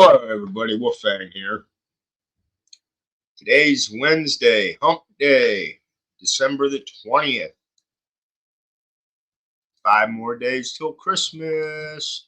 Hello, everybody. Wolfang here. Today's Wednesday, Hump Day, December the 20th. 5 more days till Christmas.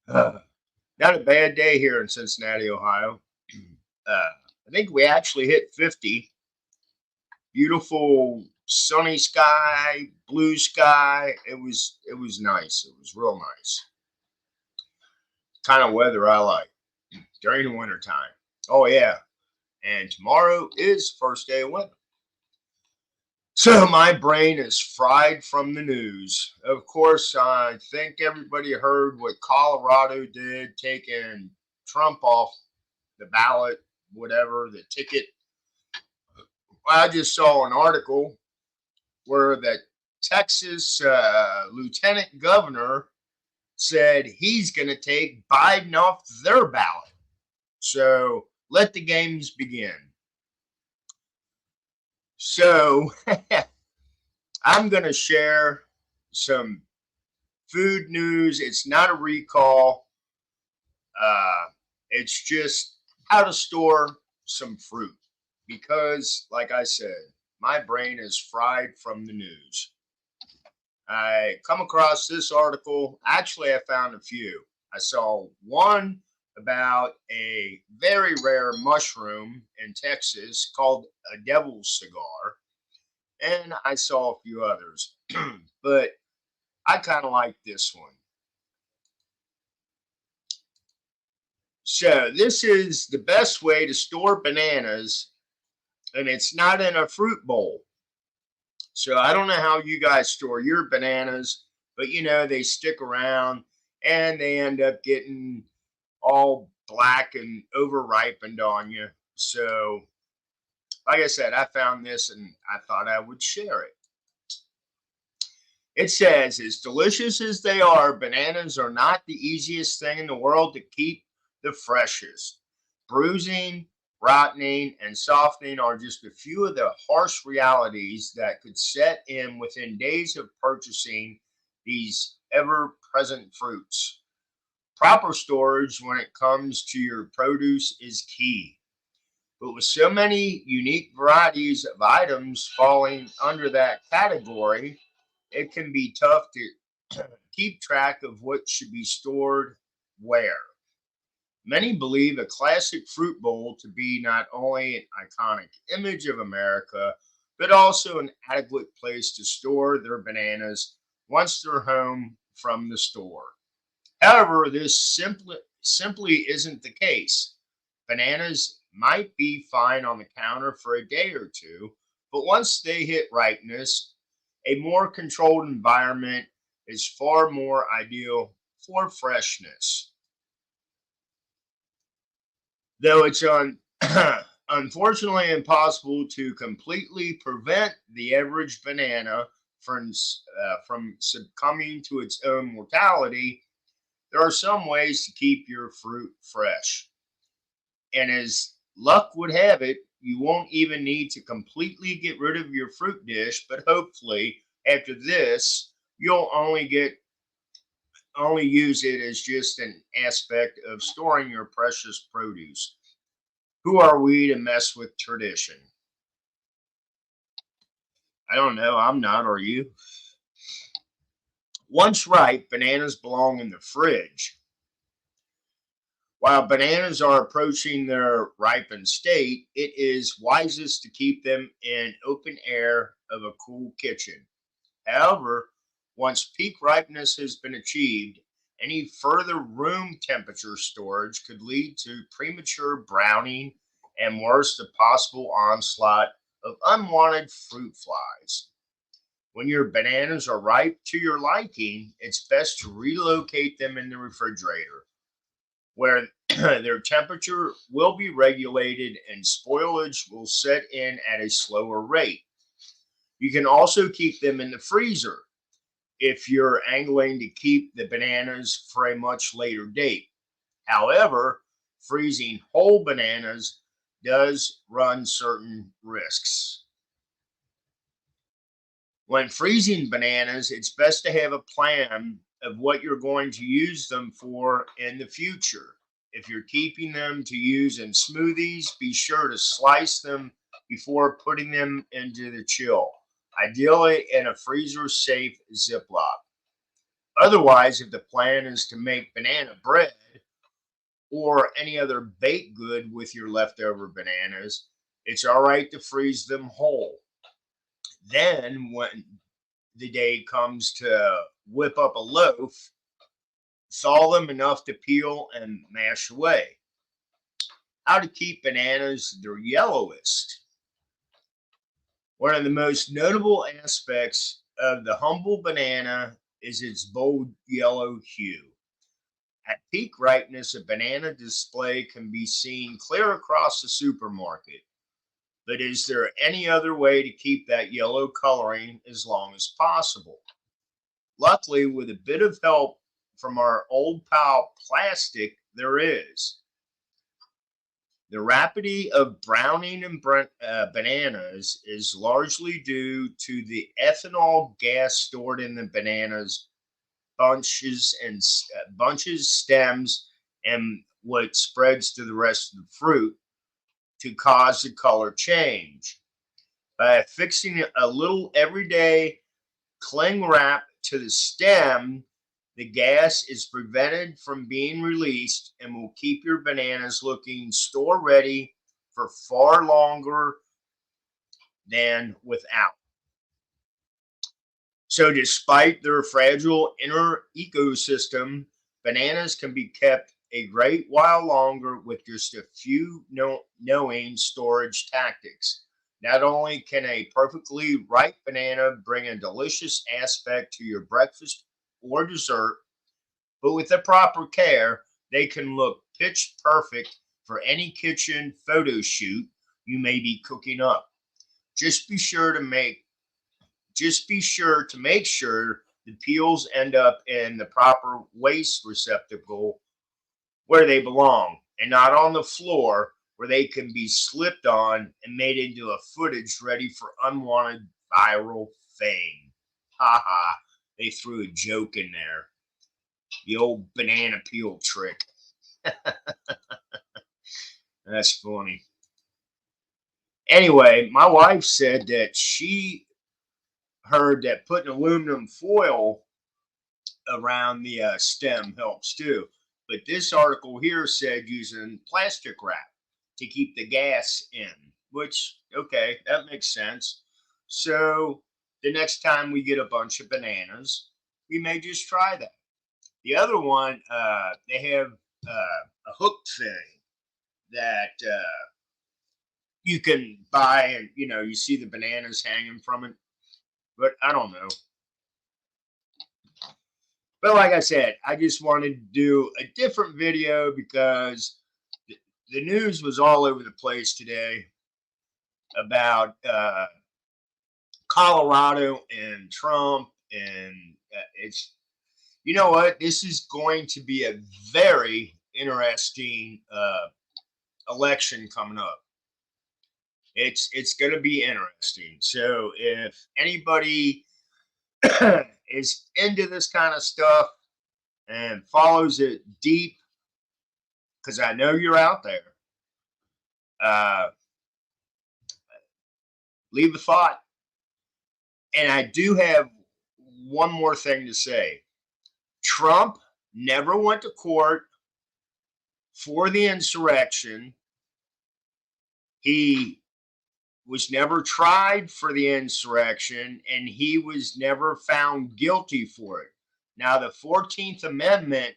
Not a bad day here in Cincinnati, Ohio. I think we actually hit 50. Beautiful sunny sky, blue sky. It was nice. It was real nice. Kind of weather I like during the wintertime. Oh yeah. And tomorrow is first day of winter. So my brain is fried from the news. Of course, I think everybody heard what Colorado did, taking Trump off the ballot, whatever, the ticket. I just saw an article where the Texas lieutenant governor said he's going to take Biden off their ballot. So let the games begin. So I'm going to share some food news. It's not a recall. It's just how to store some fruit because, like I said, my brain is fried from the news. I come across this article. Actually, I found a few. I saw one about a very rare mushroom in Texas called a devil's cigar, and I saw a few others. But I kind of like this one. So, this is the best way to store bananas, and it's not in a fruit bowl. So, I don't know how you guys store your bananas, but they stick around and they end up getting all black and over-ripened on you. So, like I said, I found this and I thought I would share it. It says, as delicious as they are, bananas are not the easiest thing in the world to keep the freshest. Bruising, rotting, and softening are just a few of the harsh realities that could set in within days of purchasing these ever present fruits. Proper storage when it comes to your produce is key. But with so many unique varieties of items falling under that category, it can be tough to keep track of what should be stored where. Many believe a classic fruit bowl to be not only an iconic image of America, but also an adequate place to store their bananas once they're home from the store. However, this simply isn't the case. Bananas might be fine on the counter for a day or two, but once they hit ripeness, a more controlled environment is far more ideal for freshness. Though it's unfortunately impossible to completely prevent the average banana from succumbing to its own mortality, there are some ways to keep your fruit fresh. And as luck would have it, you won't even need to completely get rid of your fruit dish, but hopefully after this, you'll only use it as just an aspect of storing your precious produce. Who are we to mess with tradition? I don't know. I'm not. Are you? Once ripe, bananas belong in the fridge. While bananas are approaching their ripened state, it is wisest to keep them in open air of a cool kitchen. However, once peak ripeness has been achieved, any further room temperature storage could lead to premature browning and worse, the possible onslaught of unwanted fruit flies. When your bananas are ripe to your liking, it's best to relocate them in the refrigerator, where their temperature will be regulated and spoilage will set in at a slower rate. You can also keep them in the freezer if you're angling to keep the bananas for a much later date. However, freezing whole bananas does run certain risks. When freezing bananas, it's best to have a plan of what you're going to use them for in the future. if you're keeping them to use in smoothies, be sure to slice them before putting them into the chill, ideally in a freezer safe Ziploc. Otherwise, if the plan is to make banana bread or any other baked good with your leftover bananas, it's all right to freeze them whole. Then, when the day comes to whip up a loaf, thaw them enough to peel and mash away. How to keep bananas their yellowest. One of the most notable aspects of the humble banana is its bold yellow hue. At peak ripeness, a banana display can be seen clear across the supermarket. But is there any other way to keep that yellow coloring as long as possible? Luckily, with a bit of help from our old pal plastic, there is. The rapidity of browning and bananas is largely due to the ethanol gas stored in the bananas bunches, stems, and what spreads to the rest of the fruit to cause the color change. By affixing a little everyday cling wrap to the stem, the gas is prevented from being released and will keep your bananas looking store ready for far longer than without. So, despite their fragile inner ecosystem, bananas can be kept a great while longer with just a few knowing storage tactics. Not only can a perfectly ripe banana bring a delicious aspect to your breakfast or dessert, but with the proper care, they can look pitch perfect for any kitchen photo shoot you may be cooking up. Just be sure to make make sure the peels end up in the proper waste receptacle where they belong and not on the floor where they can be slipped on and made into a footage ready for unwanted viral fame. Ha ha, they threw a joke in there. The old banana peel trick. That's funny. Anyway, my wife said that she heard that putting aluminum foil around the stem helps too. But this article here said using plastic wrap to keep the gas in, which, okay, that makes sense. So the next time we get a bunch of bananas, we may just try that. The other one, they have a hook thing that you can buy, and you see the bananas hanging from it. But I don't know. But like I said, I just wanted to do a different video because the news was all over the place today about Colorado and Trump, and it's what, this is going to be a very interesting election coming up. It's going to be interesting. So if anybody is into this kind of stuff and follows it deep, because I know you're out there, uh, leave a thought. And I do have one more thing to say. Trump never went to court for the insurrection. He was never tried for the insurrection, and he was never found guilty for it. Now, the 14th Amendment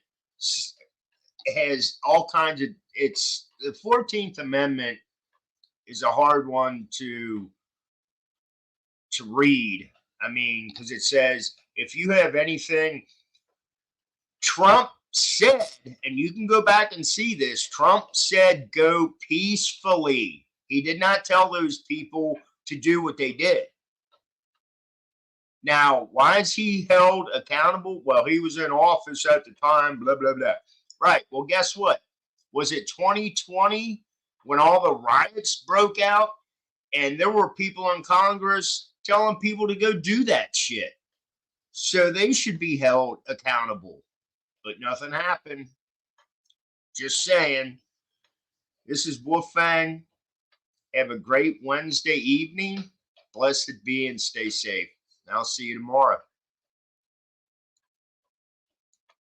has all kinds of, the 14th Amendment is a hard one to read. I mean, because it says if you have anything, Trump said, and you can go back and see this, Trump said go peacefully. He did not tell those people to do what they did. Now, why is he held accountable? Well, he was in office at the time, blah, blah, blah. Right. Well, guess what? Was it 2020 when all the riots broke out and there were people in Congress telling people to go do that shit? So they should be held accountable. But nothing happened. Just saying. This is Wolfang. Have a great Wednesday evening. Blessed be and stay safe. I'll see you tomorrow.